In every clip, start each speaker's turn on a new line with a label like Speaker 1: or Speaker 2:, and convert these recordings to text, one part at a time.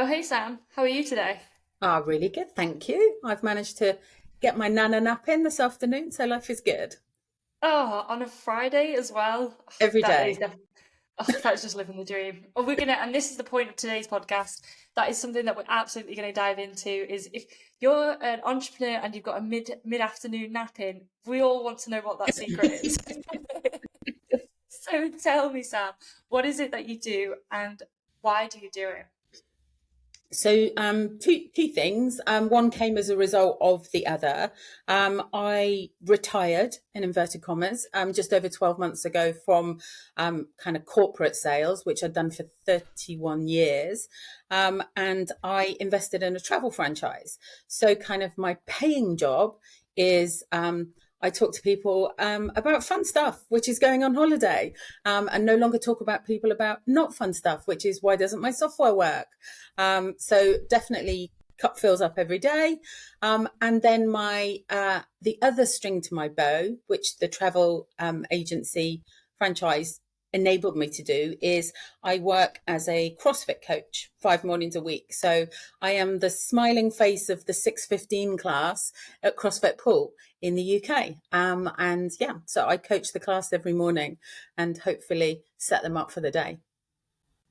Speaker 1: Oh, hey Sam, how are you today?
Speaker 2: Ah, really good, thank you. I've managed to get my nana nap in this afternoon, so life is good.
Speaker 1: Oh, on a Friday as well. Oh,
Speaker 2: Every
Speaker 1: that is
Speaker 2: day.
Speaker 1: def oh, that's just living the dream. Oh, and this is the point of today's podcast. That is something that we're absolutely going to dive into. Is if you're an entrepreneur and you've got a mid afternoon nap in, we all want to know what that secret is. So tell me, Sam, what is it that you do and why do you do it?
Speaker 2: So, two things. One came as a result of the other. I retired, in inverted commas, just over 12 months ago from kind of corporate sales, which I'd done for 31 years. And I invested in a travel franchise. So, kind of my paying job is I talk to people about fun stuff, which is going on holiday, and no longer talk about people about not fun stuff, which is why doesn't my software work? So definitely cup fills up every day. And then my the other string to my bow, which the travel agency franchise enabled me to do, is I work as a CrossFit coach 5 mornings a week. So I am the smiling face of the 6:15 class at CrossFit Pool in the UK. And yeah, so I coach the class every morning and hopefully set them up for the day.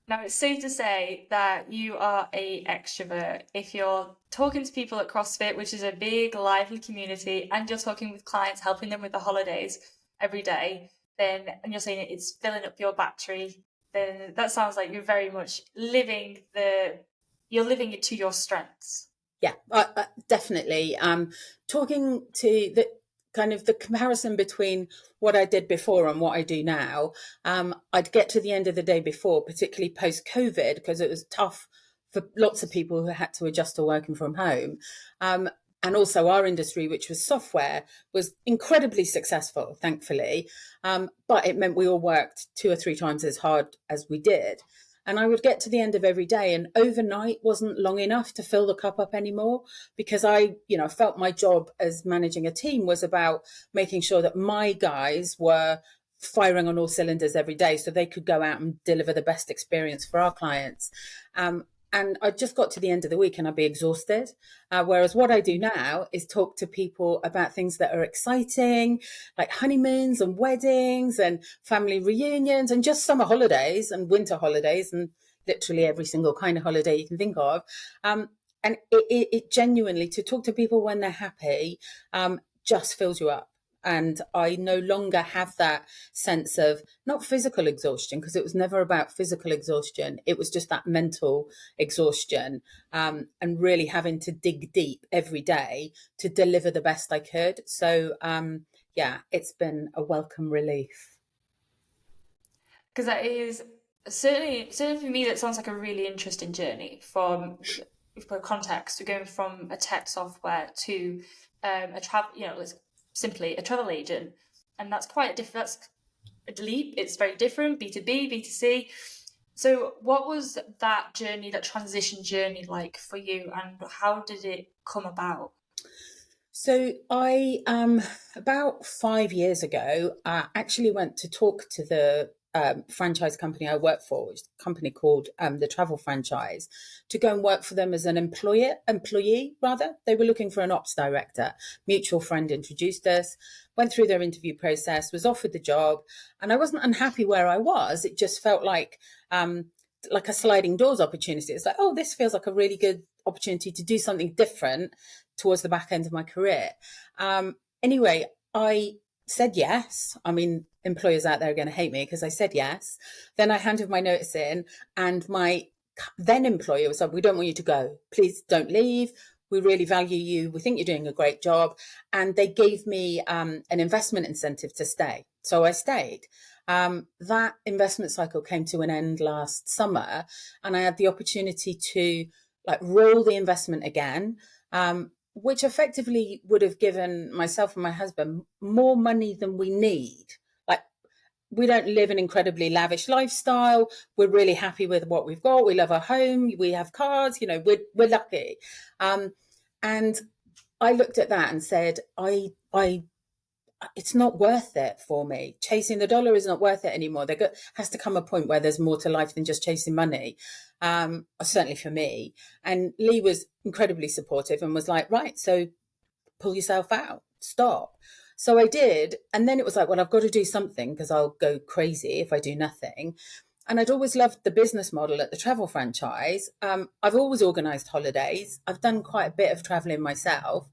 Speaker 1: Now, it's safe to say that you are a extrovert. If you're talking to people at CrossFit, which is a big, lively community, and you're talking with clients, helping them with the holidays every day, then, and you're saying it's filling up your battery, then that sounds like you're very much you're living it to your strengths.
Speaker 2: Yeah, definitely. Talking to the kind of the comparison between what I did before and what I do now, I'd get to the end of the day before, particularly post COVID, because it was tough for lots of people who had to adjust to working from home. Um, and also our industry, which was software, was incredibly successful, thankfully. But it meant we all worked 2 or 3 times as hard as we did. And I would get to the end of every day, and overnight wasn't long enough to fill the cup up anymore because I felt my job as managing a team was about making sure that my guys were firing on all cylinders every day so they could go out and deliver the best experience for our clients. Um, and I just got to the end of the week and I'd be exhausted. Whereas what I do now is talk to people about things that are exciting, like honeymoons and weddings and family reunions and just summer holidays and winter holidays and literally every single kind of holiday you can think of. And it genuinely, to talk to people when they're happy, just fills you up. And I no longer have that sense of not physical exhaustion, because it was never about physical exhaustion. It was just that mental exhaustion, and really having to dig deep every day to deliver the best I could. So, yeah, it's been a welcome relief.
Speaker 1: Because that is certainly for me, that sounds like a really interesting journey for context, to going from a tech software to a travel, it's simply a travel agent, and that's quite a different. That's a leap. It's very different. B2B, B2C. So, what was that journey, that transition journey, like for you, and how did it come about?
Speaker 2: So I, about 5 years ago, actually went to talk to the franchise company I work for, which is a company called the Travel Franchise, to go and work for them as an employee rather. They were looking for an ops director. Mutual friend introduced us, went through their interview process, was offered the job, and I wasn't unhappy where I was. It just felt like a sliding doors opportunity. It's like, oh, this feels like a really good opportunity to do something different towards the back end of my career. Anyway, I said yes. I mean, employers out there are going to hate me because I said yes. Then I handed my notice in, and my then employer was like, we don't want you to go. Please don't leave. We really value you. We think you're doing a great job. And they gave me an investment incentive to stay. So I stayed. That investment cycle came to an end last summer, and I had the opportunity to like roll the investment again, which effectively would have given myself and my husband more money than we need. Like, we don't live an incredibly lavish lifestyle. We're really happy with what we've got. We love our home. We have cars. We're lucky. And I looked at that and said, I it's not worth it for me. Chasing the dollar is not worth it anymore. Has to come a point where there's more to life than just chasing money. Certainly for me. And Lee was incredibly supportive and was like, right, so pull yourself out, stop. So I did. And then it was like, well, I've got to do something because I'll go crazy if I do nothing. And I'd always loved the business model at the travel franchise. I've always organised holidays. I've done quite a bit of travelling myself.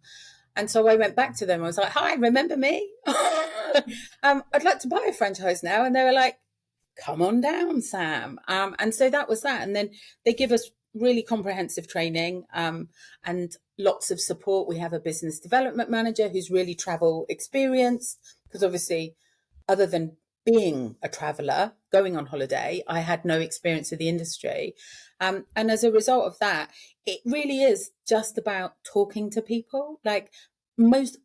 Speaker 2: And so I went back to them. I was like, hi, remember me? I'd like to buy a franchise now. And they were like, come on down, Sam. And so that was that. And then they give us really comprehensive training and lots of support. We have a business development manager who's really travel experienced, because obviously, other than being a traveller, going on holiday, I had no experience of the industry. And as a result of that, it really is just about talking to people. Like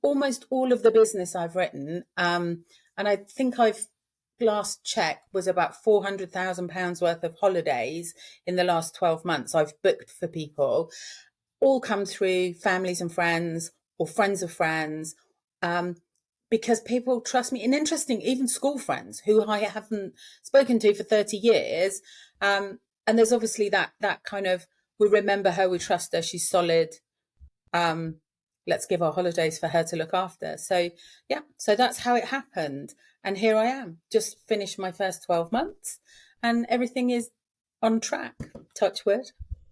Speaker 2: almost all of the business I've written, and I think I've last check was about £400,000 worth of holidays in the last 12 months I've booked for people, all come through families and friends or friends of friends, because people trust me. And interesting, even school friends who I haven't spoken to for 30 years. And there's obviously that kind of, we remember her, we trust her, she's solid. Let's give our holidays for her to look after. So yeah, so that's how it happened. And here I am, just finished my first 12 months and everything is on track, touch wood.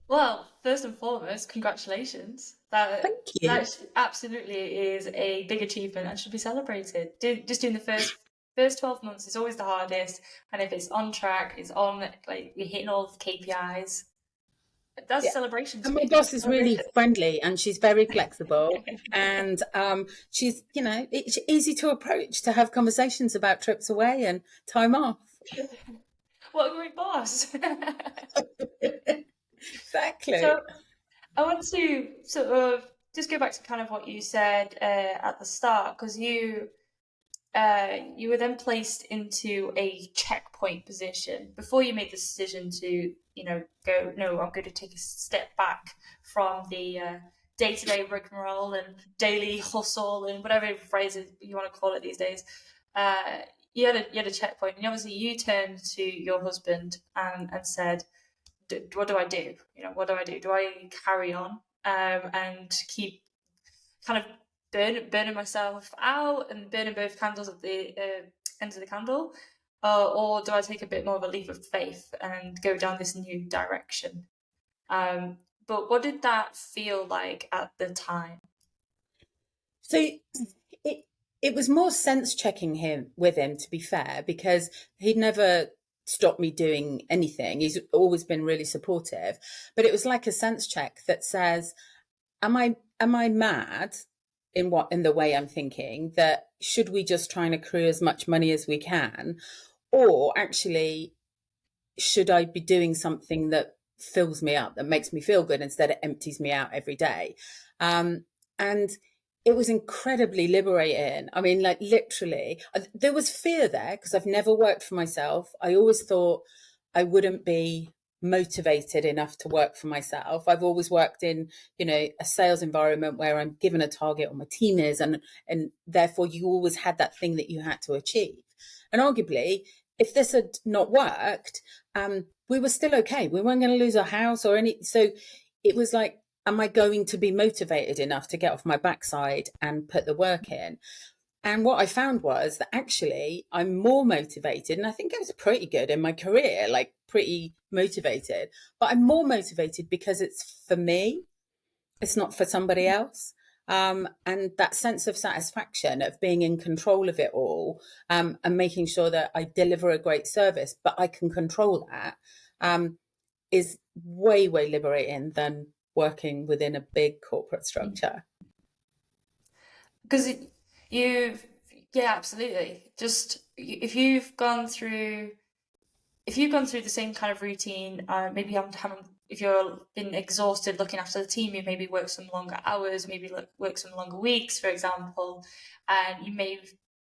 Speaker 1: Well, first and foremost, congratulations.
Speaker 2: Thank you.
Speaker 1: That absolutely is a big achievement and should be celebrated. Just doing the first 12 months is always the hardest, and if it's on track, it's on, like, you're hitting all the KPIs. That's a
Speaker 2: Yeah.
Speaker 1: celebration to
Speaker 2: And my
Speaker 1: me.
Speaker 2: boss is really
Speaker 1: Celebration.
Speaker 2: friendly and she's very flexible. And she's, it's easy to approach to have conversations about trips away and time off.
Speaker 1: What a great boss.
Speaker 2: Exactly.
Speaker 1: So I want to sort of just go back to kind of what you said at the start, because you were then placed into a checkpoint position before you made the decision to, go, no, I'm going to take a step back from the day-to-day rigmarole and daily hustle and whatever phrases you want to call it these days. Uh, you had a checkpoint, and obviously you turned to your husband and said, what do I do? What do I do? Do I carry on and keep kind of burning myself out and burning both candles at the end of the candle, or do I take a bit more of a leap of faith and go down this new direction? But what did that feel like at the time?
Speaker 2: So it it was more sense checking him with him, to be fair, because he'd never stopped me doing anything. He's always been really supportive. But it was like a sense check that says, am I mad in the way I'm thinking, that should we just try and accrue as much money as we can? Or actually, should I be doing something that fills me up, that makes me feel good instead of empties me out every day? And it was incredibly liberating. I mean, like literally, there was fear there because I've never worked for myself. I always thought I wouldn't be motivated enough to work for myself. I've always worked in, a sales environment where I'm given a target, or my team is, and therefore you always had that thing that you had to achieve. And arguably, if this had not worked, we were still okay. We weren't going to lose our house or any. So it was like, am I going to be motivated enough to get off my backside and put the work in? And what I found was that actually I'm more motivated, and I think I was pretty good in my career, like pretty motivated, but I'm more motivated because it's for me, it's not for somebody else. And that sense of satisfaction of being in control of it all, and making sure that I deliver a great service, but I can control that, is way, way liberating than working within a big corporate structure.
Speaker 1: Because you've, yeah, absolutely. Just if you've gone through the same kind of routine, maybe if you're been exhausted looking after the team, you maybe work some longer hours, maybe work some longer weeks, for example, and you may,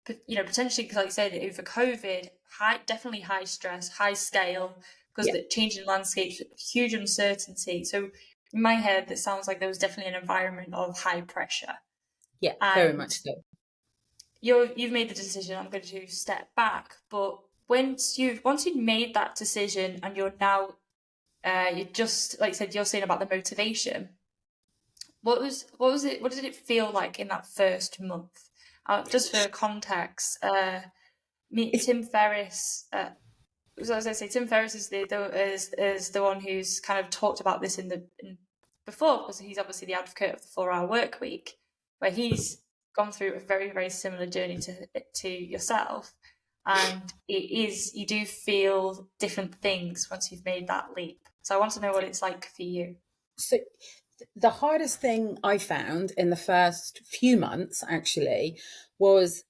Speaker 1: potentially, because like you said, over COVID, definitely high stress, high scale, because
Speaker 2: Yeah,
Speaker 1: the changing landscape, huge uncertainty. So in my head, it sounds like there was definitely an environment of high pressure,
Speaker 2: yeah, very
Speaker 1: and
Speaker 2: much so.
Speaker 1: you've made the decision, I'm going to step back. But once you've made that decision and you're now you just like you said, you're saying about the motivation. What was it? What did it feel like in that first month? Just for context,
Speaker 2: It's,
Speaker 1: Tim Ferriss. So as I say, Tim Ferriss is the one who's kind of talked about this before, because he's obviously the advocate of the 4 hour work week, where he's gone through a very, very similar journey to yourself, and you do feel different things once you've made that leap. So I want to know what it's like for you.
Speaker 2: so the hardest thing I found in the first few months actually was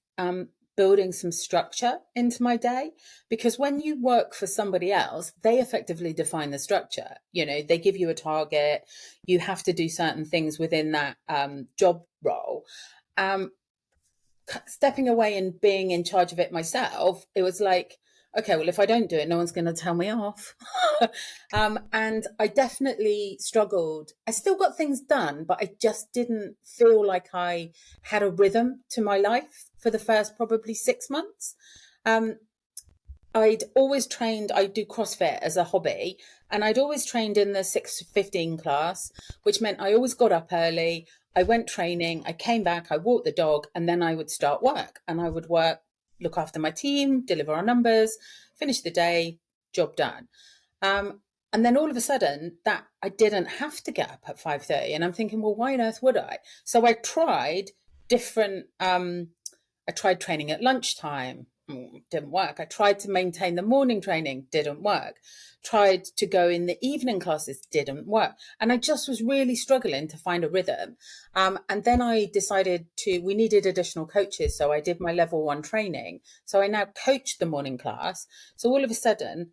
Speaker 2: building some structure into my day, because when you work for somebody else, they effectively define the structure. You know, they give you a target, you have to do certain things within that job role. Um, Stepping away and being in charge of it myself, it was like, okay, well, if I don't do it, no one's going to tell me off. And I definitely struggled. I still got things done, but I just didn't feel like I had a rhythm to my life for the first probably 6 months. Um, I'd always trained, I do CrossFit as a hobby, and I'd always trained in the 6:15 class, which meant I always got up early. I went training, I came back, I walked the dog, and then I would start work. And I would work, look after my team, deliver our numbers, finish the day, job done. Um, and then all of a sudden, that I didn't have to get up at 5:30. And I'm thinking, well, why on earth would I? So I tried different I tried training at lunchtime, didn't work. I tried to maintain the morning training, didn't work. Tried to go in the evening classes, didn't work. And I just was really struggling to find a rhythm. And then I decided we needed additional coaches. So I did my level 1 training. So I now coach the morning class. So all of a sudden,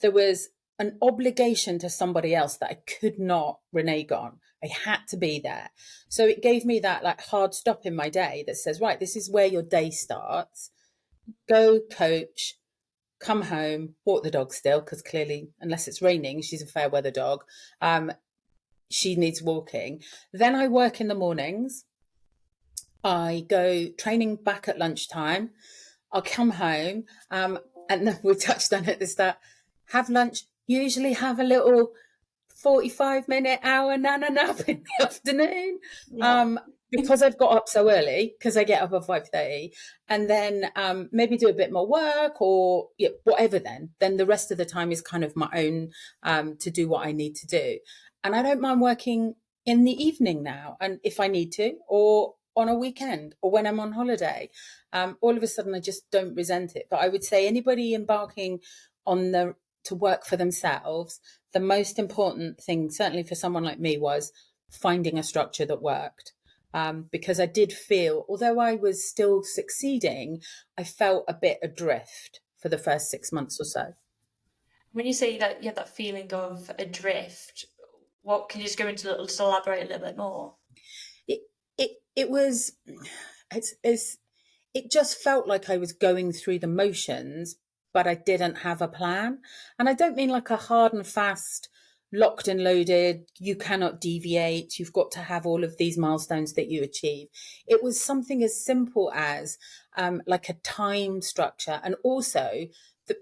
Speaker 2: there was an obligation to somebody else that I could not renege on. I had to be there. So it gave me that like hard stop in my day that says, right, this is where your day starts. Go coach, come home, walk the dog still, because clearly, unless it's raining, she's a fair weather dog. She needs walking. Then I work in the mornings. I go training back at lunchtime. I'll come home, and we touched on it at the start. Have lunch. Usually have a little 45-minute hour nana nap in the afternoon,
Speaker 1: Yeah.
Speaker 2: because I've got up so early, because I get up at 5:30, and then maybe do a bit more work or whatever. Then the rest of the time is kind of my own, to do what I need to do. And I don't mind working in the evening now, and if I need to, or on a weekend, or when I'm on holiday. All of a sudden I just don't resent it. But I would say anybody embarking on to work for themselves, the most important thing, certainly for someone like me, was finding a structure that worked. Because I did feel, although I was still succeeding, I felt a bit adrift for the first 6 months or so.
Speaker 1: When you say that you have that feeling of adrift, what can you just go into just elaborate a little bit more?
Speaker 2: It it was it's it just felt like I was going through the motions, but I didn't have a plan. And I don't mean like a hard and fast, locked and loaded, you cannot deviate, you've got to have all of these milestones that you achieve. It was something as simple as like a time structure. And also,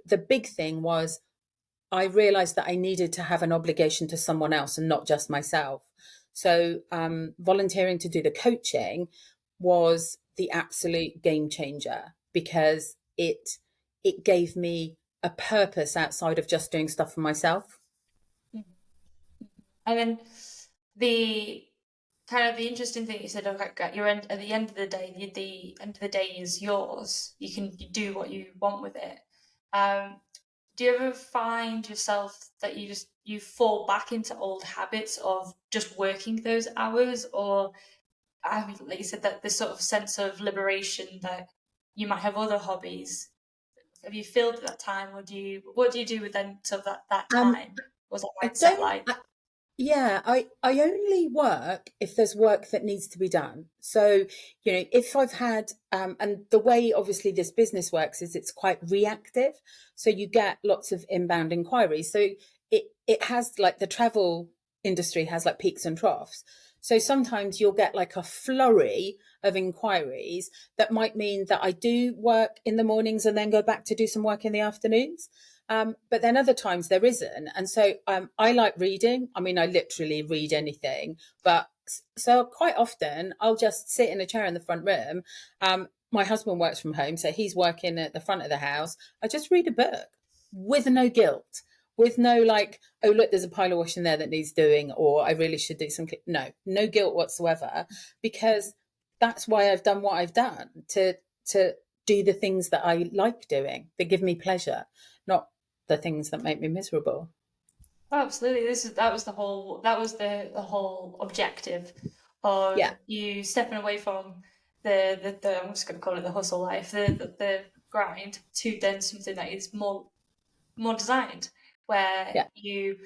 Speaker 2: the big thing was I realized that I needed to have an obligation to someone else and not just myself. So volunteering to do the coaching was the absolute game changer, because it gave me a purpose outside of just doing stuff for myself.
Speaker 1: And then the kind of the interesting thing you said, okay, at the end of the day, the end of the day is yours. You can do what you want with it. Do you ever find yourself that you fall back into old habits of just working those hours, or like you said, that this sort of sense of liberation that you might have other hobbies? Have you filled that time, or what do you do with then sort of that
Speaker 2: Um,
Speaker 1: time? What's that
Speaker 2: I
Speaker 1: mindset
Speaker 2: don't.
Speaker 1: like?
Speaker 2: Yeah, I only work if there's work that needs to be done. So, if I've had, and the way obviously this business works is it's quite reactive. So you get lots of inbound inquiries. So it has, like, the travel industry has like peaks and troughs. So sometimes you'll get like a flurry of inquiries that might mean that I do work in the mornings and then go back to do some work in the afternoons. But then other times there isn't. And so I like reading. I mean, I literally read anything. But so quite often I'll just sit in a chair in the front room. My husband works from home, so he's working at the front of the house. I just read a book with no guilt, with no like, oh, look, there's a pile of washing there that needs doing, or I really should do some. No guilt whatsoever, because that's why I've done what I've done, to do the things that I like doing, that give me pleasure, not the things that make me miserable.
Speaker 1: Oh, absolutely. That was the whole objective of
Speaker 2: Yeah,
Speaker 1: you stepping away from the I'm just going to call it the hustle life, the grind, to then something that is more designed, where
Speaker 2: yeah,
Speaker 1: you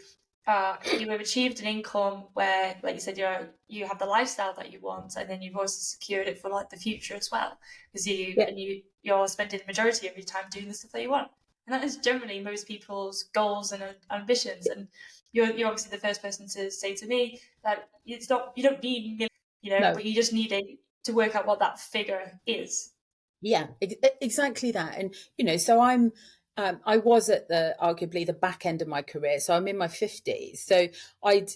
Speaker 1: have achieved an income where, like you said, you have the lifestyle that you want, and then you've also secured it for like the future as well, because
Speaker 2: yeah.
Speaker 1: you're spending the majority of your time doing the stuff that you want, and that is generally most people's goals and ambitions. And you're obviously the first person to say to me that it's not, you don't need millions,
Speaker 2: No,
Speaker 1: but you just need to work out what that figure is.
Speaker 2: yeah, exactly that. And so I was at the arguably the back end of my career, so I'm in my 50s. So I'd,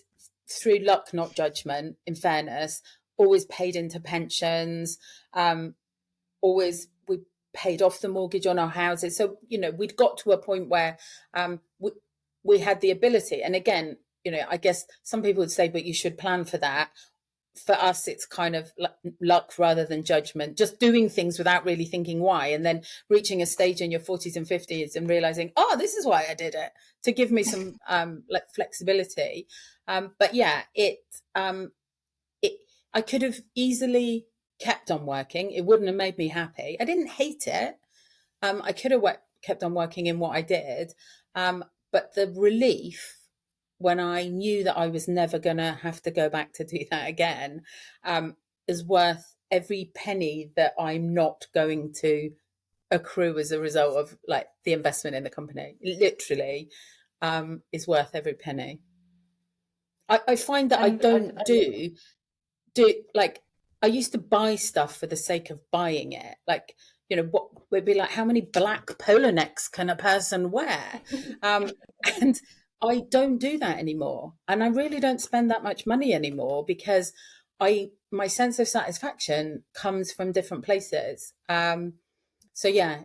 Speaker 2: through luck, not judgment, in fairness, always paid into pensions. Always we paid off the mortgage on our houses. So we'd got to a point where we had the ability. And again, I guess some people would say, but you should plan for that. For us, it's kind of luck rather than judgment, just doing things without really thinking why, and then reaching a stage in your 40s and 50s and realizing, oh, this is why I did it, to give me some like flexibility. But yeah, it I could have easily kept on working. It wouldn't have made me happy. I didn't hate it. I could have kept on working in what I did. But the relief when I knew that I was never going to have to go back to do that again, is worth every penny that I'm not going to accrue as a result of like the investment in the company. Literally, is worth every penny. I find that I
Speaker 1: And
Speaker 2: don't
Speaker 1: I love that.
Speaker 2: do like, I used to buy stuff for the sake of buying it. Like, what would be like, how many black polo necks can a person wear? Um, and I don't do that anymore. And I really don't spend that much money anymore, because my sense of satisfaction comes from different places. So yeah,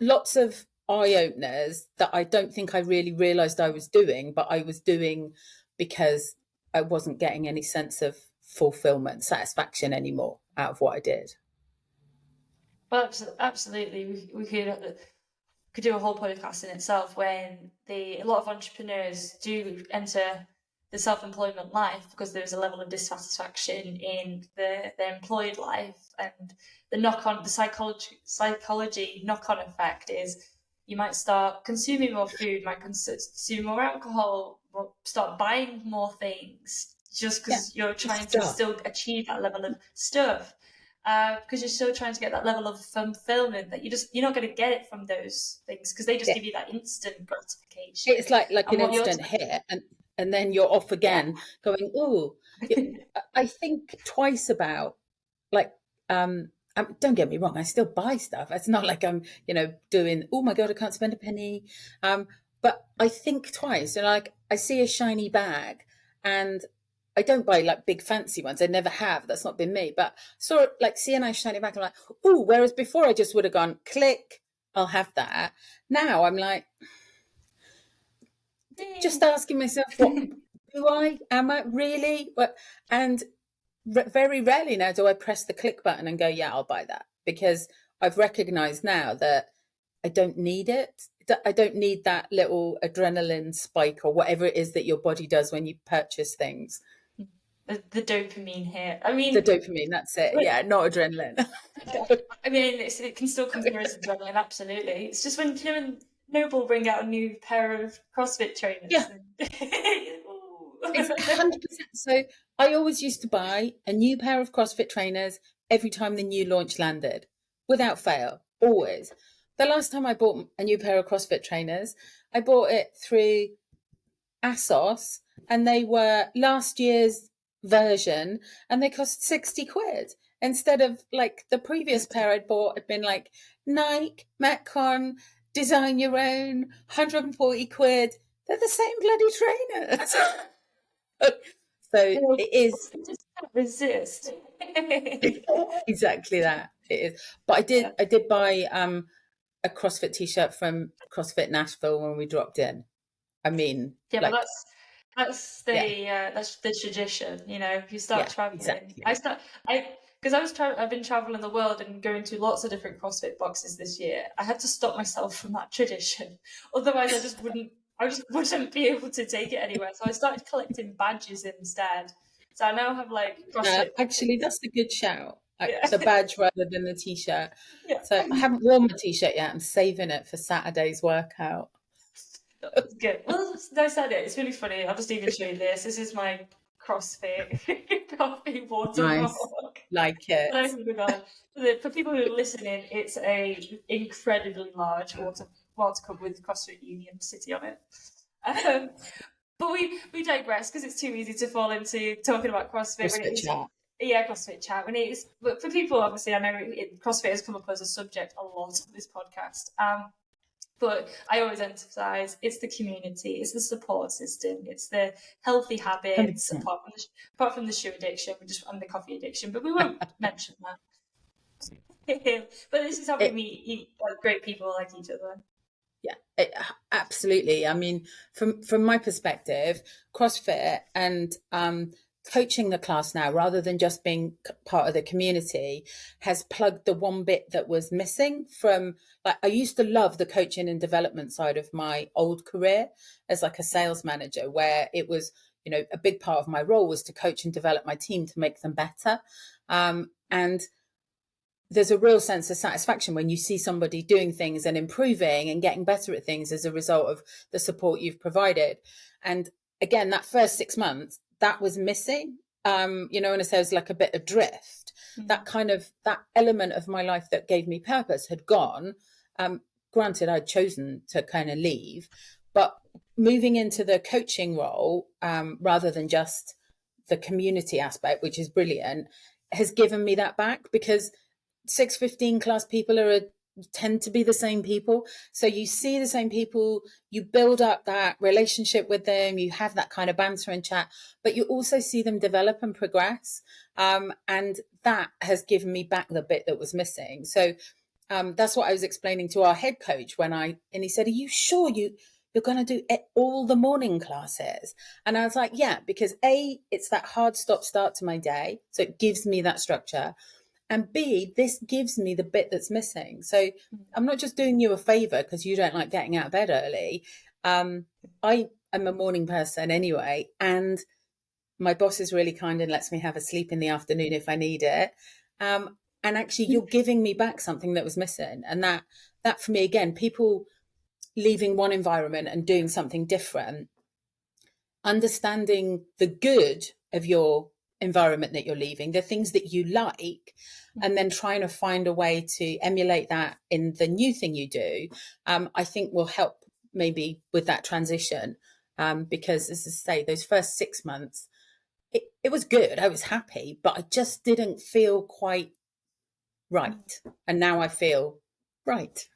Speaker 2: lots of eye openers that I don't think I really realized I was doing, but I was doing because I wasn't getting any sense of fulfillment, satisfaction anymore out of what I did.
Speaker 1: Well, absolutely, we could do a whole podcast in itself when a lot of entrepreneurs do enter the self-employment life because there's a level of dissatisfaction in their employed life, and the psychology knock-on effect is you might start consuming more food, might consume more alcohol, start buying more things just
Speaker 2: Yeah,
Speaker 1: because you're trying to
Speaker 2: stuff.
Speaker 1: still achieve that level of stuff, because you're still trying to get that level of fulfillment that you're not going to get it from those things because they just
Speaker 2: Yeah,
Speaker 1: give you that instant gratification.
Speaker 2: it's like
Speaker 1: And
Speaker 2: an
Speaker 1: what you're
Speaker 2: instant hit, and then you're off
Speaker 1: yeah.
Speaker 2: again, going, oh. I think twice about, like, don't get me wrong, I still buy stuff. It's not like I'm doing, oh my god, I can't spend a penny. But I think twice, and like, I see a shiny bag, and I don't buy like big fancy ones. I never have. That's not been me. But saw like, see a nice shiny bag, I'm like, oh. Whereas before I just would have gone, click, I'll have that. Now I'm like, just asking myself, what do I? Am I really? What? And very rarely now do I press the click button and go, yeah, I'll buy that, because I've recognized now that I don't need it. I don't need that little adrenaline spike or whatever it is that your body does when you purchase things.
Speaker 1: The dopamine hit.
Speaker 2: The dopamine, that's it.
Speaker 1: Like,
Speaker 2: Yeah, not adrenaline.
Speaker 1: it can still come through as adrenaline, absolutely. It's just when when Noble bring out a new pair of CrossFit trainers.
Speaker 2: Yeah, it's 100%. So I always used to buy a new pair of CrossFit trainers every time the new launch landed, without fail, always. The last time I bought a new pair of CrossFit trainers, I bought it through ASOS, and they were last year's version, and they cost 60 quid instead of like the previous pair I'd bought had been like Nike, Metcon, design your own, 140 quid. They're the same bloody trainers. So it is
Speaker 1: Just can't resist.
Speaker 2: exactly that. It is. But I did buy a CrossFit t-shirt from CrossFit Nashville when we dropped in. I mean,
Speaker 1: Yeah, but
Speaker 2: like, yeah,
Speaker 1: that's the tradition, you know. If you start
Speaker 2: yeah,
Speaker 1: traveling,
Speaker 2: exactly.
Speaker 1: because I've been traveling the world and going to lots of different CrossFit boxes this year. I had to stop myself from that tradition, otherwise I just wouldn't be able to take it anywhere. So I started collecting badges instead. So I now have like CrossFit
Speaker 2: Actually,
Speaker 1: badges.
Speaker 2: that's a good shout.
Speaker 1: Yeah,
Speaker 2: The badge rather than the t-shirt.
Speaker 1: yeah.
Speaker 2: So I haven't worn my t-shirt yet. I'm saving it for Saturday's workout.
Speaker 1: That's good. Well, no, said it. It's really funny. I'll just even show you this. This is my CrossFit coffee watermark.
Speaker 2: Nice, like it.
Speaker 1: Oh my god! For people who are listening, it's a incredibly large water cup with CrossFit Union City on it. Um, but we digress because it's too easy to fall into talking about CrossFit when it
Speaker 2: CrossFit
Speaker 1: is.
Speaker 2: chat.
Speaker 1: Yeah, CrossFit chat. When it is, but for people, obviously, I know CrossFit has come up as a subject a lot of this podcast. But I always emphasize it's the community, it's the support system, it's the healthy habits,
Speaker 2: 100%.
Speaker 1: apart from the shoe addiction, and the coffee addiction, but we won't mention that. But this is how we
Speaker 2: It,
Speaker 1: meet like great people like each other.
Speaker 2: yeah, absolutely. I mean, from my perspective, CrossFit and coaching the class now, rather than just being part of the community, has plugged the one bit that was missing from. Like, I used to love the coaching and development side of my old career as like a sales manager, where it was, a big part of my role was to coach and develop my team to make them better. And there's a real sense of satisfaction when you see somebody doing things and improving and getting better at things as a result of the support you've provided. And again, that first 6 months, that was missing. And it says like a bit adrift. That element of my life that gave me purpose had gone. Granted, I'd chosen to kind of leave, but moving into the coaching role, rather than just the community aspect, which is brilliant, has given me that back, because 615 class people tend to be the same people. So you see the same people, you build up that relationship with them, you have that kind of banter and chat, but you also see them develop and progress. And that has given me back the bit that was missing. So that's what I was explaining to our head coach and he said, "Are you sure you're going to do all the morning classes?" And I was like, yeah, because it's that hard stop-start to my day. So it gives me that structure. And B, this gives me the bit that's missing. So I'm not just doing you a favor because you don't like getting out of bed early. I am a morning person anyway. And my boss is really kind and lets me have a sleep in the afternoon if I need it. And actually, you're giving me back something that was missing. And that for me, again, people leaving one environment and doing something different, understanding the good of your environment that you're leaving, the things that you like, and then trying to find a way to emulate that in the new thing you do, I think will help maybe with that transition. Because, as I say, those first 6 months, it was good. I was happy, but I just didn't feel quite right. And now I feel right.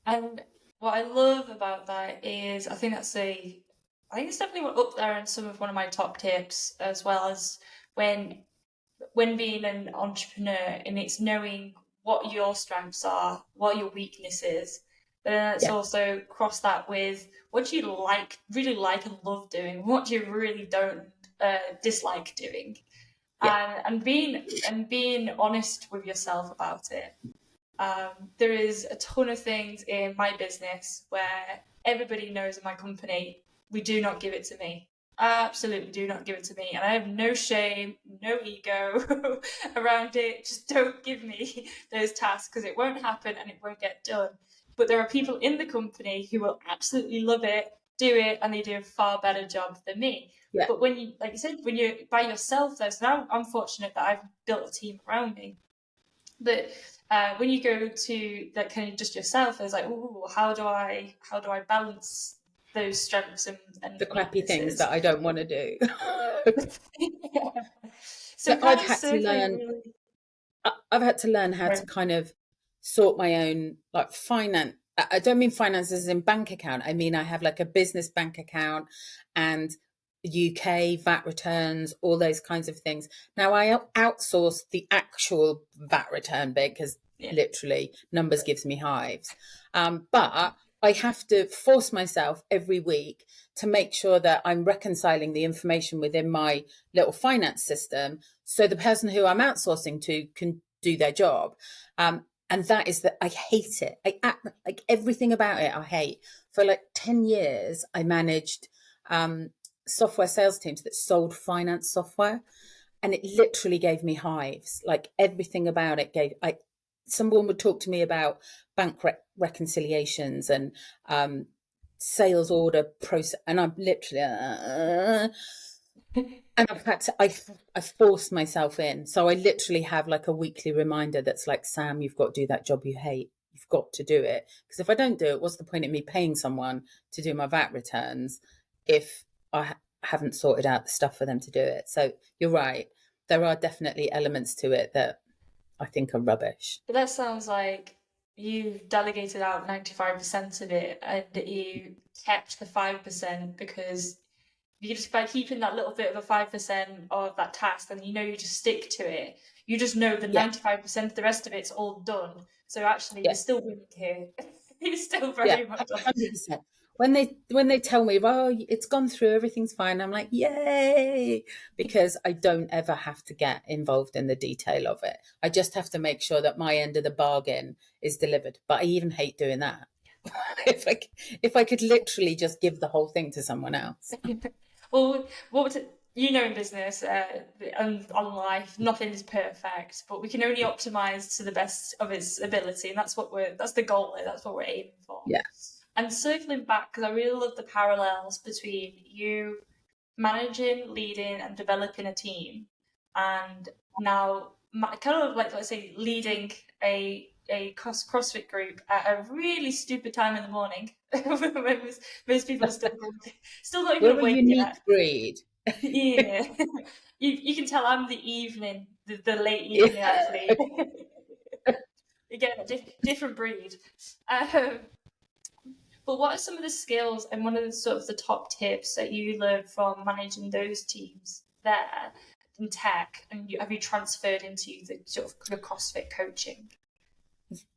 Speaker 1: And what I love about that is I think it's definitely up there in some of one of my top tips, as well as when being an entrepreneur, and it's knowing what your strengths are, what your weaknesses, but then it's
Speaker 2: Yeah.
Speaker 1: also cross that with what do you really like and love doing, what do you really don't dislike doing,
Speaker 2: Yeah.
Speaker 1: and being honest with yourself about it. There is a ton of things in my business where everybody knows in my company, we do not give it to me. Absolutely do not give it to me. And I have no shame, no ego around it. Just don't give me those tasks because it won't happen and it won't get done. But there are people in the company who will absolutely love it, do it, and they do a far better job than me.
Speaker 2: Yeah.
Speaker 1: But when you, like you said, when you're by yourself, though, so now I'm fortunate that I've built a team around me. But when you go to that kind of just yourself, it's like, oh, how do I balance those strengths and
Speaker 2: The crappy things
Speaker 1: weaknesses.
Speaker 2: that I don't want to do.
Speaker 1: So
Speaker 2: But
Speaker 1: kind of circling really.
Speaker 2: I've had to learn how to kind of sort my own like finance. I don't mean finances in bank account. I mean I have like a business bank account and UK VAT returns, all those kinds of things. Now I outsource the actual VAT return bit because
Speaker 1: Yeah.
Speaker 2: literally numbers gives me hives. But I have to force myself every week to make sure that I'm reconciling the information within my little finance system so the person who I'm outsourcing to can do their job. And that is that I hate it. Like everything about it, I hate. For like 10 years, I managed software sales teams that sold finance software. And it literally gave me hives. Like everything about it someone would talk to me about bank reconciliations and sales order process. And I'm literally, and I've had to, I forced myself in. So I literally have like a weekly reminder that's like, Sam, you've got to do that job you hate. You've got to do it. Because if I don't do it, what's the point in me paying someone to do my VAT returns if I haven't sorted out the stuff for them to do it? So you're right. There are definitely elements to it that I think are rubbish.
Speaker 1: But that sounds like you've delegated out 95% of it and you kept the 5% because you just by keeping that little bit of a 5% of that task, then you just stick to it. You just know the
Speaker 2: Yeah.
Speaker 1: 95% of the rest of it's all done. So actually,
Speaker 2: Yeah.
Speaker 1: you're still winning here. You're still
Speaker 2: Yeah,
Speaker 1: very much on.
Speaker 2: 100%. When they tell me, well, it's gone through, everything's fine, I'm like, yay, because I don't ever have to get involved in the detail of it. I just have to make sure that my end of the bargain is delivered. But I even hate doing that. if I could literally just give the whole thing to someone else.
Speaker 1: Well, in business and on life, nothing is perfect, but we can only optimize to the best of its ability, and that's the goal. That's what we're aiming for.
Speaker 2: Yeah.
Speaker 1: And circling back, because I really love the parallels between you managing, leading, and developing a team, and now kind of like, let's say, leading a CrossFit group at a really stupid time in the morning when most people are still not even
Speaker 2: We're a
Speaker 1: awake
Speaker 2: unique
Speaker 1: yet.
Speaker 2: breed.
Speaker 1: Yeah, you can tell I'm the late
Speaker 2: Yeah.
Speaker 1: evening athlete. Again, different breed. Um, but what are some of the skills and one of the sort of the top tips that you learned from managing those teams there in tech, and have you transferred into the sort of the CrossFit coaching?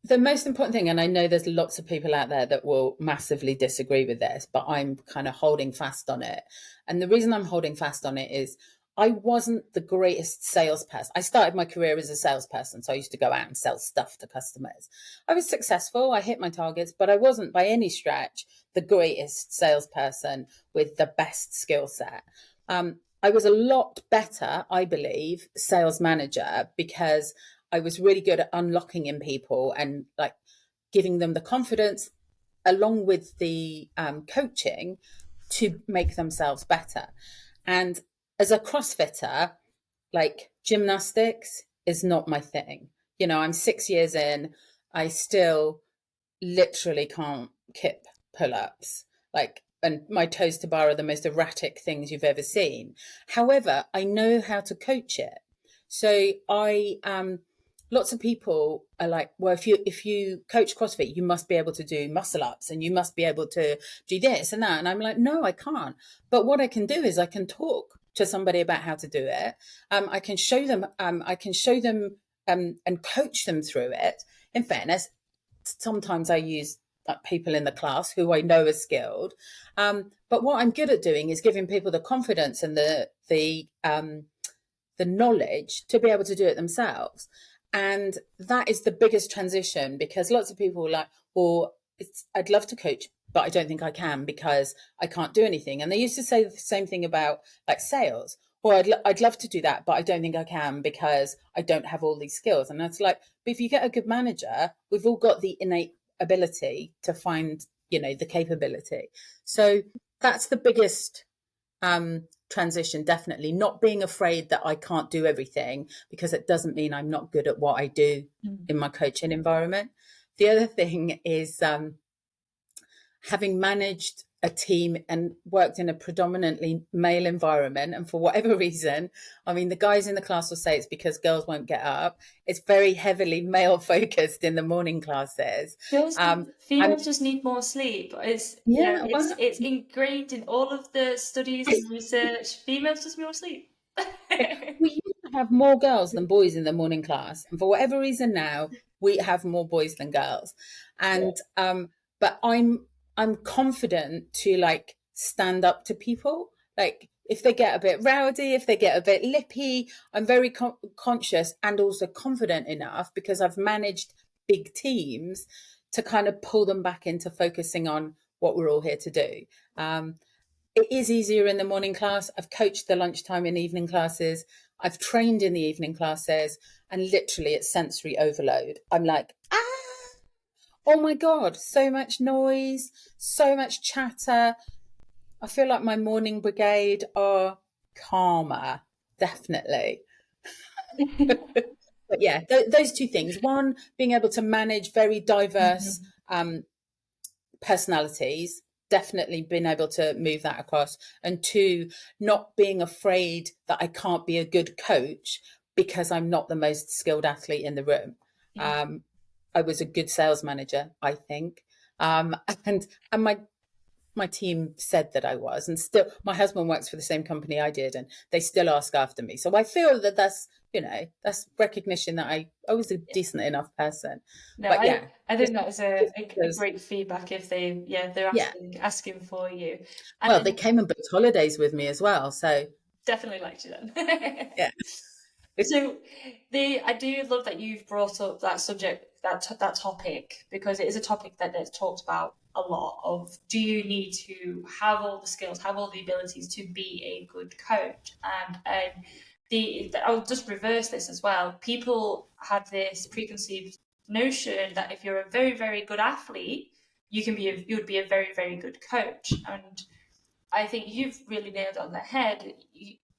Speaker 2: The most important thing, and I know there's lots of people out there that will massively disagree with this, but I'm kind of holding fast on it. And the reason I'm holding fast on it is I wasn't the greatest salesperson. I started my career as a salesperson, so I used to go out and sell stuff to customers. I was successful, I hit my targets, but I wasn't by any stretch the greatest salesperson with the best skill set. I was a lot better, I believe, sales manager because I was really good at unlocking in people and like giving them the confidence along with the coaching to make themselves better. And as a CrossFitter, like gymnastics is not my thing. I'm 6 years in, I still literally can't kip pull-ups. Like, and my toes to bar are the most erratic things you've ever seen. However, I know how to coach it. So lots of people are like, well, if you coach CrossFit, you must be able to do muscle ups and you must be able to do this and that. And I'm like, no, I can't. But what I can do is I can talk to somebody about how to do it. I can show them. And coach them through it. In fairness, sometimes I use people in the class who I know are skilled. But what I'm good at doing is giving people the confidence and the knowledge to be able to do it themselves. And that is the biggest transition because lots of people are like, well, I'd love to coach, but I don't think I can because I can't do anything. And they used to say the same thing about like sales. Well, I'd love to do that, but I don't think I can because I don't have all these skills. And that's like, but if you get a good manager, we've all got the innate ability to find, the capability. So that's the biggest transition, definitely. Not being afraid that I can't do everything because it doesn't mean I'm not good at what I do in my coaching environment. The other thing is having managed a team and worked in a predominantly male environment. And for whatever reason, I mean, the guys in the class will say it's because girls won't get up. It's very heavily male focused in the morning classes. And
Speaker 1: Females just need more sleep.
Speaker 2: yeah, well,
Speaker 1: It's ingrained in all of the studies and research. Females just need more sleep.
Speaker 2: we used to have more girls than boys in the morning class. And for whatever reason now, we have more boys than girls. And but I'm confident to like stand up to people. Like if they get a bit rowdy, if they get a bit lippy, I'm very conscious and also confident enough because I've managed big teams to kind of pull them back into focusing on what we're all here to do. It is easier in the morning class. I've coached the lunchtime and evening classes. I've trained in the evening classes, and literally it's sensory overload. I'm like, oh my God, so much noise, so much chatter. I feel like my morning brigade are calmer, definitely. But yeah, those two things. One, being able to manage very diverse personalities, definitely been able to move that across. And two, not being afraid that I can't be a good coach because I'm not the most skilled athlete in the room. I was a good sales manager, I think. And my team said that I was, and still my husband works for the same company I did, and they still ask after me. So I feel that that's recognition that I was a decent enough person.
Speaker 1: No,
Speaker 2: But yeah,
Speaker 1: I think that is a
Speaker 2: because,
Speaker 1: great feedback if they're
Speaker 2: yeah.
Speaker 1: asking for you.
Speaker 2: Well, they
Speaker 1: And
Speaker 2: came and booked holidays with me as well. So
Speaker 1: definitely liked you then.
Speaker 2: yeah,
Speaker 1: So I do love that you've brought up that subject, that topic, because it is a topic that is talked about a lot of, do you need to have all the skills, have all the abilities to be a good coach? And I'll just reverse this as well. People have this preconceived notion that if you're a very, very good athlete, you would be a very, very good coach. And I think you've really nailed it on the head,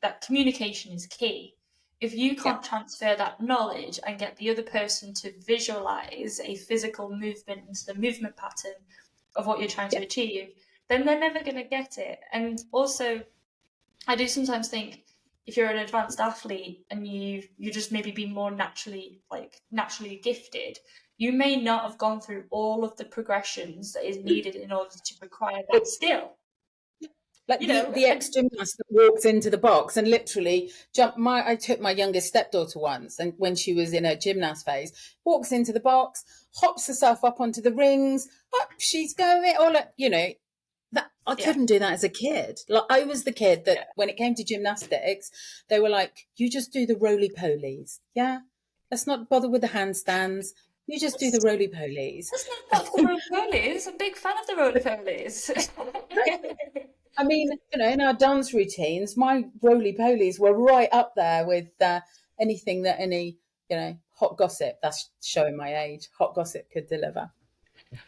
Speaker 1: that communication is key. If you
Speaker 2: yeah,
Speaker 1: can't transfer that knowledge and get the other person to visualize a physical movement into the movement pattern of what you're trying to
Speaker 2: yeah,
Speaker 1: achieve, then they're never going to get it. And also, I do sometimes think if you're an advanced athlete and you just maybe be more naturally gifted, you may not have gone through all of the progressions that is needed in order to acquire that skill.
Speaker 2: like
Speaker 1: You know,
Speaker 2: the
Speaker 1: and
Speaker 2: ex gymnast that walked into the box and literally jumped. I took my youngest stepdaughter once, and when she was in her gymnast phase, walks into the box, hops herself up onto the rings, up she's going, all that I
Speaker 1: yeah,
Speaker 2: couldn't do that as a kid. Like I was the kid that
Speaker 1: yeah.
Speaker 2: when it came to gymnastics, they were like, "You just do the roly polies, yeah. Let's not bother with the handstands. You just do the
Speaker 1: Let's,
Speaker 2: roly polies."
Speaker 1: let's not talk the roly polies. I'm a big fan of the roly polies.
Speaker 2: I mean, in our dance routines, my roly polies were right up there with anything that any hot gossip, that's showing my age, hot gossip could deliver.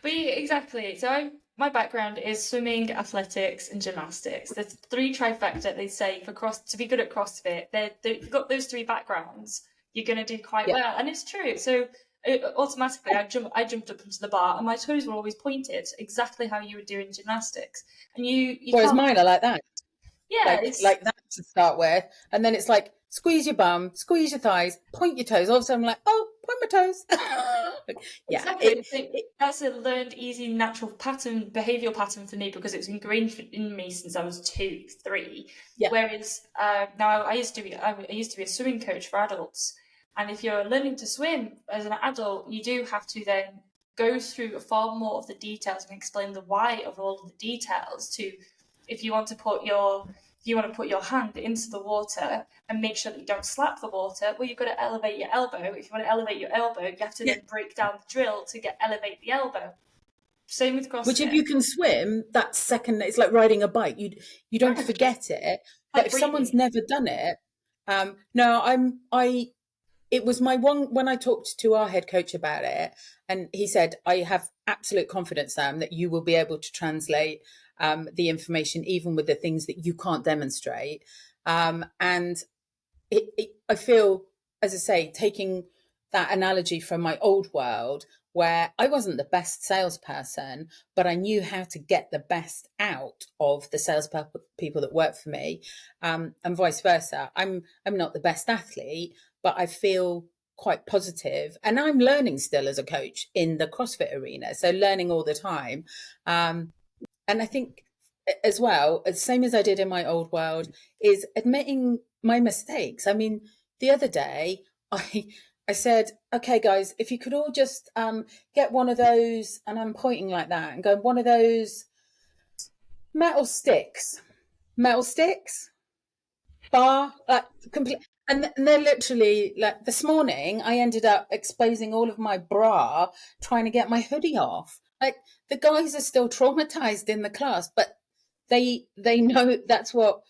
Speaker 1: But yeah, exactly. My background is swimming, athletics, and gymnastics. The three trifecta they say for to be good at CrossFit. You've got those three backgrounds, you're going to do quite
Speaker 2: Yeah.
Speaker 1: well, and it's true. So automatically, I jumped up into the bar, and my toes were always pointed, exactly how you would do in gymnastics. And you
Speaker 2: Whereas
Speaker 1: can't.
Speaker 2: mine are like that.
Speaker 1: Yeah, it's
Speaker 2: Like that to start with, and then it's like squeeze your bum, squeeze your thighs, point your toes. All of a sudden, I'm like, oh, point my toes. Yeah,
Speaker 1: exactly. That's a learned, easy, natural behavioural pattern for me because it was ingrained in me since I was 2, 3.
Speaker 2: yeah,
Speaker 1: Whereas now I used to be a swimming coach for adults, and if you're learning to swim as an adult, you do have to then go through far more of the details and explain the why of all of the details. If you want to put your hand into the water and make sure that you don't slap the water, well, you've got to elevate your elbow. If you want to elevate your elbow, you have to
Speaker 2: yeah.
Speaker 1: then break down the drill to elevate the elbow. Same with
Speaker 2: Which, if
Speaker 1: CrossFit.
Speaker 2: you can swim, that second, it's like riding a bike. You don't
Speaker 1: Right.
Speaker 2: forget it. But
Speaker 1: Like
Speaker 2: if someone's
Speaker 1: breathing.
Speaker 2: never done it, no, it was my one when I talked to our head coach about it, and he said, I have absolute confidence, Sam, that you will be able to translate the information, even with the things that you can't demonstrate. And I feel, as I say, taking that analogy from my old world, where I wasn't the best salesperson, but I knew how to get the best out of the people that work for me, and vice versa. I'm not the best athlete, but I feel quite positive, and I'm learning still as a coach in the CrossFit arena, so learning all the time. And I think as well, the same as I did in my old world, is admitting my mistakes. I mean, the other day, I I said, okay, guys, if you could all just get one of those, and I'm pointing like that, and go, one of those metal sticks, metal sticks, bar, like complete. And they're literally like, this morning, I ended up exposing all of my bra trying to get my hoodie off. Like, the guys are still traumatized in the class, but they know that's what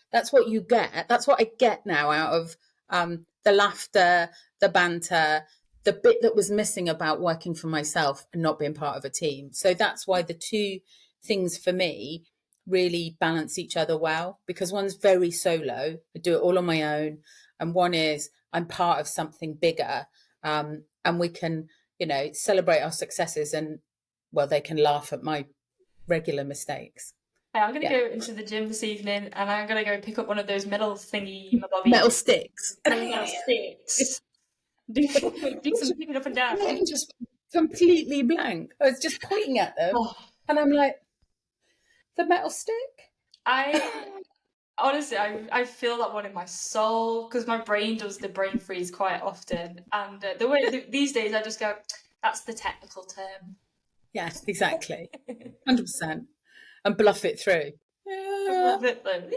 Speaker 2: you get. That's what I get now out of the laughter, the banter, the bit that was missing about working for myself and not being part of a team. So that's why the two things for me really balance each other well, because one's very solo, I do it all on my own, and one is I'm part of something bigger, and we can, celebrate our successes, and well, they can laugh at my regular mistakes.
Speaker 1: Hey, I'm gonna
Speaker 2: Yeah,
Speaker 1: go into the gym this evening, and I'm gonna go pick up one of those metal thingy, my bobby,
Speaker 2: metal sticks.
Speaker 1: metal sticks. Do some picking up and down.
Speaker 2: I'm just completely blank. I was just pointing at them,
Speaker 1: Oh,
Speaker 2: and I'm like, the metal stick.
Speaker 1: I honestly, I feel that one in my soul because my brain does the brain freeze quite often, and these days I just go, that's the technical term.
Speaker 2: Yes, exactly, 100%, and bluff it through.
Speaker 1: I
Speaker 2: Yeah.
Speaker 1: love it though.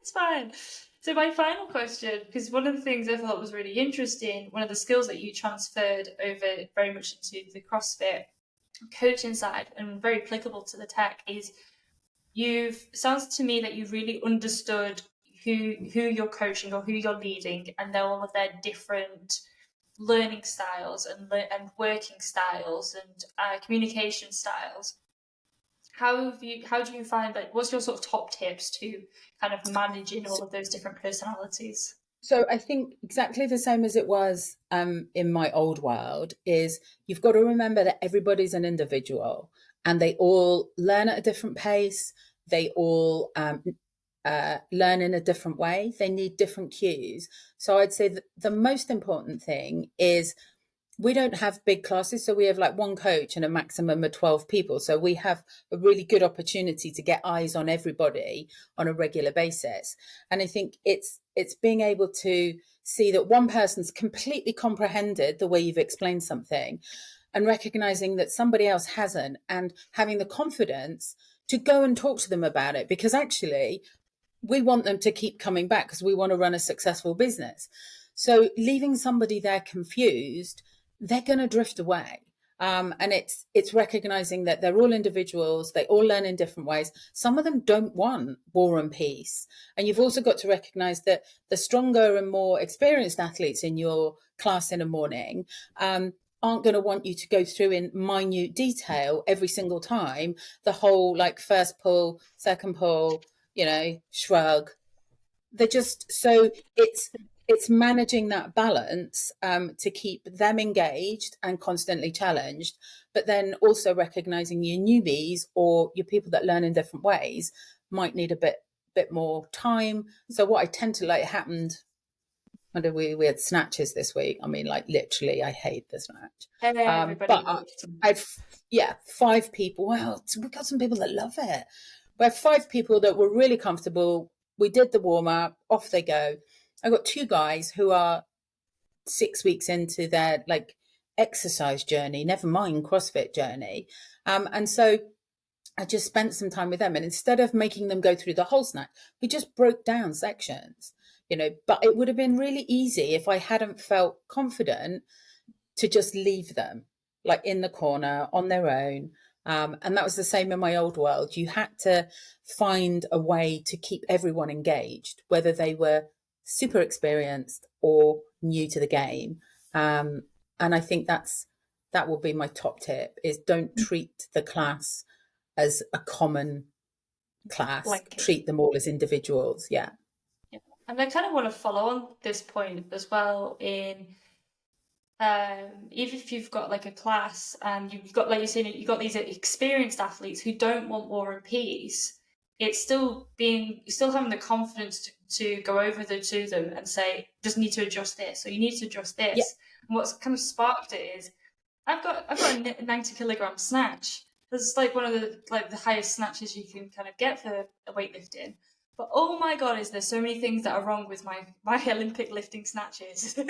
Speaker 1: It's fine. So my final question, because one of the things I thought was really interesting, one of the skills that you transferred over very much into the CrossFit coaching side and very applicable to the tech is sounds to me that you've really understood who you're coaching or who you're leading and all of their different learning styles and working styles and communication styles. How do you find, like, what's your sort of top tips to kind of managing all of those different personalities?
Speaker 2: So I think exactly the same as it was in my old world is you've got to remember that everybody's an individual and they all learn at a different pace. They all learn in a different way. They need different cues. So I'd say that the most important thing is we don't have big classes, so we have like one coach and a maximum of 12 people, so we have a really good opportunity to get eyes on everybody on a regular basis. And I think it's being able to see that one person's completely comprehended the way you've explained something and recognizing that somebody else hasn't, and having the confidence to go and talk to them about it, because actually we want them to keep coming back because we want to run a successful business. So leaving somebody there confused, they're going to drift away. And it's recognizing that they're all individuals, they all learn in different ways. Some of them don't want war and peace. And you've also got to recognize that the stronger and more experienced athletes in your class in a morning aren't going to want you to go through in minute detail every single time the whole, like, first pull, second pull, shrug. They're just, so it's managing that balance, to keep them engaged and constantly challenged, but then also recognizing your newbies or your people that learn in different ways might need a bit more time. So what I tend to, like, happened, we had snatches this week. I mean, like, literally, I hate the snatch.
Speaker 1: Everybody
Speaker 2: But
Speaker 1: loves
Speaker 2: I had, yeah, 5 people. Well, we got some people that love it. We had 5 people that were really comfortable. We did the warm up, off they go. I got 2 guys who are 6 weeks into their, like, exercise journey, never mind CrossFit journey. And so I just spent some time with them. And instead of making them go through the whole snatch, we just broke down sections, but it would have been really easy if I hadn't felt confident to just leave them, like, in the corner on their own. And that was the same in my old world. You had to find a way to keep everyone engaged, whether they were super experienced or new to the game. And I think that will be my top tip: is don't treat the class as a common class.
Speaker 1: blanket.
Speaker 2: Treat them all as individuals. Yeah.
Speaker 1: Yeah. And I kind of want to follow on this point as well in even if you've got like a class and you've got, like you're saying, you've got these experienced athletes who don't want War and Peace, it's still having the confidence to go over to them and say, just need to adjust this, or you need to adjust
Speaker 2: Yeah.
Speaker 1: this. And what's kind of sparked it is, I've got a 90 kilogram snatch. That's like one of the highest snatches you can kind of get for weightlifting. But oh my god, is there so many things that are wrong with my Olympic lifting snatches? You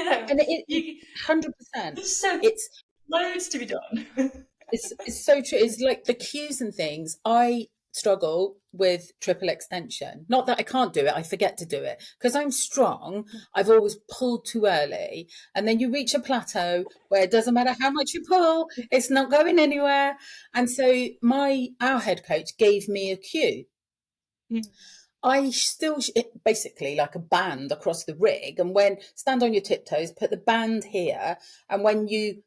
Speaker 1: know,
Speaker 2: And it
Speaker 1: you,
Speaker 2: 100%.
Speaker 1: there's so
Speaker 2: It's
Speaker 1: loads to be done.
Speaker 2: it's so true. It's like the cues and things. I struggle with triple extension. Not that I can't do it, I forget to do it because I'm strong. I've always pulled too early. And then you reach a plateau where it doesn't matter how much you pull, it's not going anywhere. And so our head coach gave me a cue. I still basically like a band across the rig, and when stand on your tiptoes, put the band here, and when you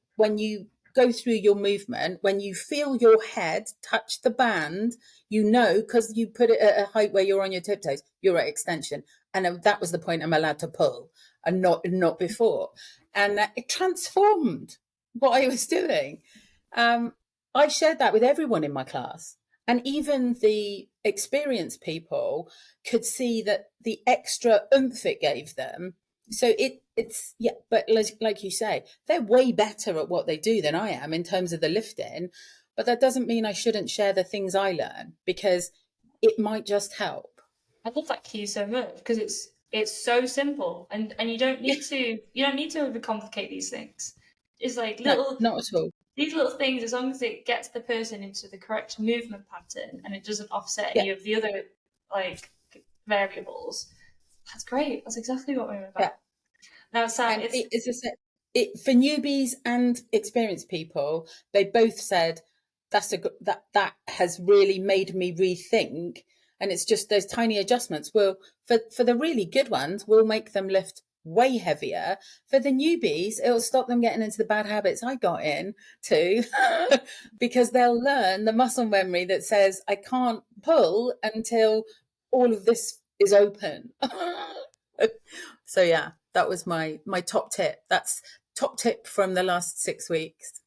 Speaker 2: go through your movement, when you feel your head touch the band, you know, because you put it at a height where you're on your tiptoes, you're at extension, and that was the point I'm allowed to pull, and not before, and it transformed what I was doing. I shared that with everyone in my class. And even the experienced people could see that the extra oomph it gave them. So it's yeah, but like you say, they're way better at what they do than I am in terms of the lifting. But that doesn't mean I shouldn't share the things I learn because it might just help.
Speaker 1: I love that cue so much because it's so simple, and
Speaker 2: Yeah,
Speaker 1: you don't need to overcomplicate these things. It's like
Speaker 2: no, not at all.
Speaker 1: these little things, as long as it gets the person into the correct movement pattern and it doesn't offset
Speaker 2: Yeah,
Speaker 1: any of the other like variables, that's great. That's exactly what we're
Speaker 2: yeah.
Speaker 1: about. Now, Sam,
Speaker 2: And
Speaker 1: it's
Speaker 2: as I said, for newbies and experienced people, they both said that has really made me rethink. And it's just those tiny adjustments will for the really good ones will make them lift way heavier. For the newbies, it'll stop them getting into the bad habits I got in too, because they'll learn the muscle memory that says I can't pull until all of this is open. So yeah, that was my top tip. That's top tip from the last 6 weeks.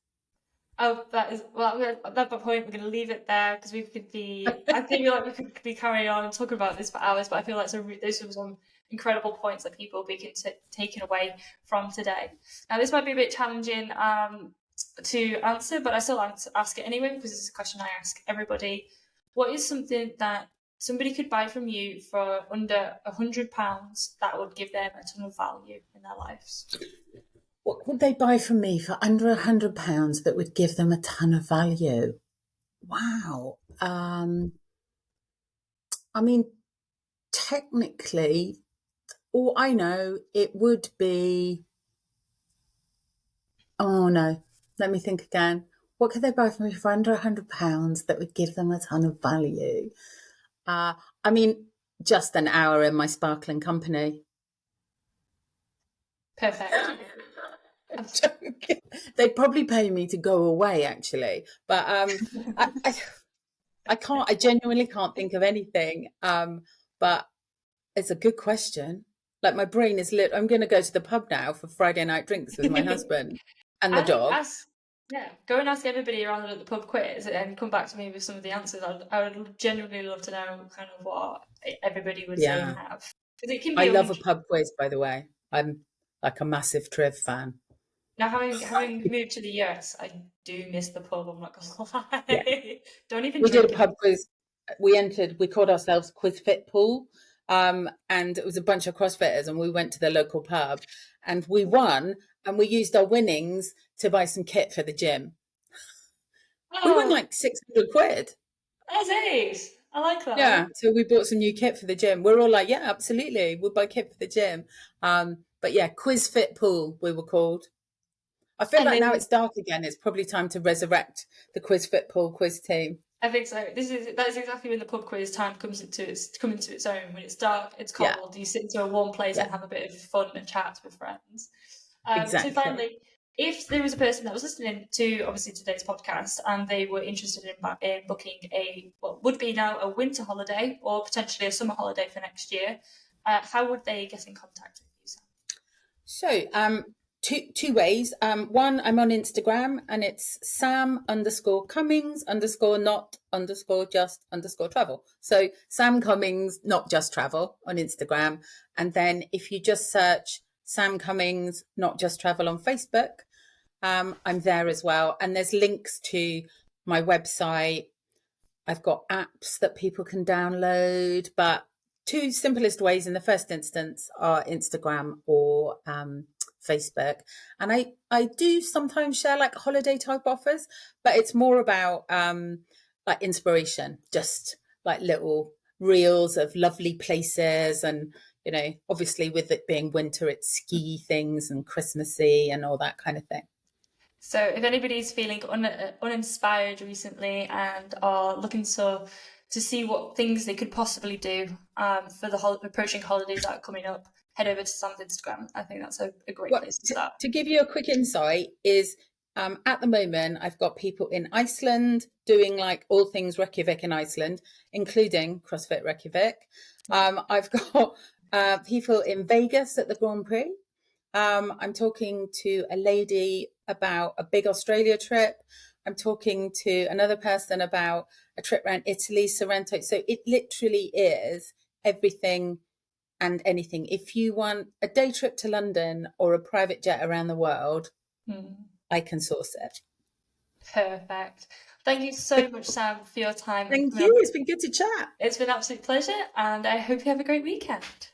Speaker 1: oh, that is well. At that point, we're going to leave it there because we could be. I feel like we could be carrying on and talking about this for hours, but I feel like those are some incredible points that people we can taken away from today. Now, this might be a bit challenging to answer, but I still ask it anyway because it's a question I ask everybody. What is something that somebody could buy from you for under £100 that would give them a ton of value in their lives?
Speaker 2: What would they buy from me for under £100 that would give them a ton of value? Wow. I mean, technically, all I know it would be. Oh no, let me think again. What could they buy from me for under £100 that would give them a ton of value? I mean, just an hour in my sparkling company.
Speaker 1: Perfect.
Speaker 2: They'd probably pay me to go away, actually, but I can't. I genuinely can't think of anything. But it's a good question. Like my brain is lit. I'm going to go to the pub now for Friday night drinks with my husband and the
Speaker 1: I think
Speaker 2: dog.
Speaker 1: go and ask everybody around at the pub quiz and come back to me with some of the answers. I would genuinely love to know kind of what everybody would say and
Speaker 2: Yeah,
Speaker 1: have. Because it can
Speaker 2: I
Speaker 1: be
Speaker 2: love a pub quiz. By the way, I'm like a massive Triv fan.
Speaker 1: now having moved to the US, I do miss the pub. I'm not gonna
Speaker 2: Yeah,
Speaker 1: lie. Don't even
Speaker 2: we did a
Speaker 1: drink
Speaker 2: pub
Speaker 1: anymore.
Speaker 2: quiz. We called ourselves Quiz Fit Pool. And it was a bunch of CrossFitters, and we went to the local pub and we won, and we used our winnings to buy some kit for the gym. We won
Speaker 1: Oh,
Speaker 2: like 600 quid.
Speaker 1: that's ace. I like
Speaker 2: Yeah.
Speaker 1: that.
Speaker 2: So we bought some new kit for the gym. We're all like, yeah, absolutely. We'll buy kit for the gym. But yeah, Quiz Fit Pool, we were called. I feel
Speaker 1: And
Speaker 2: like now
Speaker 1: then
Speaker 2: it's dark again. It's probably time to resurrect the Quiz Fit Pool quiz team.
Speaker 1: I think so. That is exactly when the pub quiz time come into its own. When it's dark, it's
Speaker 2: Yeah.
Speaker 1: cold. You sit into a warm place
Speaker 2: Yeah.
Speaker 1: and have a bit of fun and chat with friends. So
Speaker 2: Exactly.
Speaker 1: finally, if there was a person that was listening to obviously today's podcast and they were interested in booking a what would be now a winter holiday or potentially a summer holiday for next year, how would they get in contact with you, Sam?
Speaker 2: So two ways. One, I'm on Instagram, and it's Sam_Cummings_not_just_travel. So Sam Cummings, not just travel, on Instagram. And then if you just search Sam Cummings, not just travel, on Facebook, I'm there as well. And there's links to my website. I've got apps that people can download, but two simplest ways in the first instance are Instagram or Facebook. And I do sometimes share like holiday type offers, but it's more about like inspiration, just like little reels of lovely places. And, you know, obviously with it being winter, it's ski things and Christmassy and all that kind of thing.
Speaker 1: So if anybody's feeling uninspired recently and are looking to see what things they could possibly do for the approaching holidays that are coming up, head over to Sam's Instagram. I think that's a great
Speaker 2: Well,
Speaker 1: place to start.
Speaker 2: to give you a quick insight is at the moment, I've got people in Iceland doing like all things Reykjavik in Iceland, including CrossFit Reykjavik. I've got people in Vegas at the Grand Prix. I'm talking to a lady about a big Australia trip. I'm talking to another person about a trip around Italy, Sorrento. So it literally is everything and anything. If you want a day trip to London or a private jet around the world, I can source it.
Speaker 1: Perfect. Thank you so much, Sam, for your time.
Speaker 2: Thank you. It's been good to chat.
Speaker 1: It's been an absolute pleasure, and I hope you have a great weekend.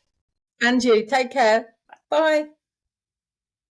Speaker 2: And you, take care. Bye.